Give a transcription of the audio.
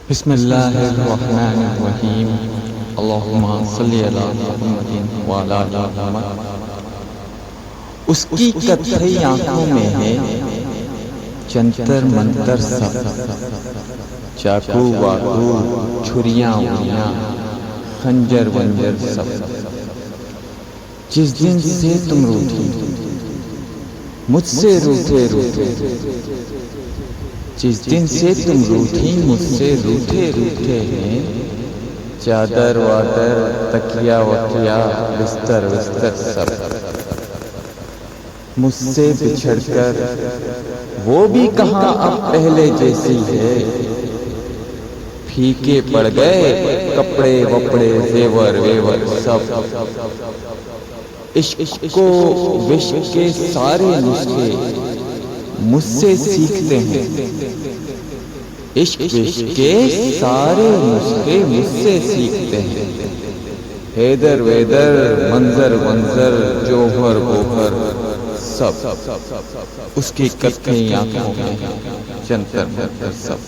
बिस्मिल्लाहिर्रहमानिर्रहीम। अल्लाहुम्मा सल्ली अला मुहम्मदिन व अला आलि मुहम्मद। उसकी कत्थई आंखों में है जंतर मंतर सब, चाकू वाकू छुरियां उरियां खंजर वंजर सब। जिस दिन से तुम रूठी मुझसे रूठे रूठे, जिस दिन से तुम रूठी मुझसे रूठे रूठे हैं, चादर वादर तकिया वकिया बिस्तर बिस्तर सब मुझसे बिछड़कर वो भी कहाँ अब पहले जैसी है। फीके पड़ गए कपड़े वपड़े जेवर वेवर सब। इश्क को विश्क के सारे नुस्खे मुझसे सीखते हैं। इश्क विश्क के सारे नुस्खे मुझसे सीखते हैं। हैदर वेदर मंजर वंजर जोहर बोहर सब उसकी कत्थई आंखों में जंतर मंतर सब।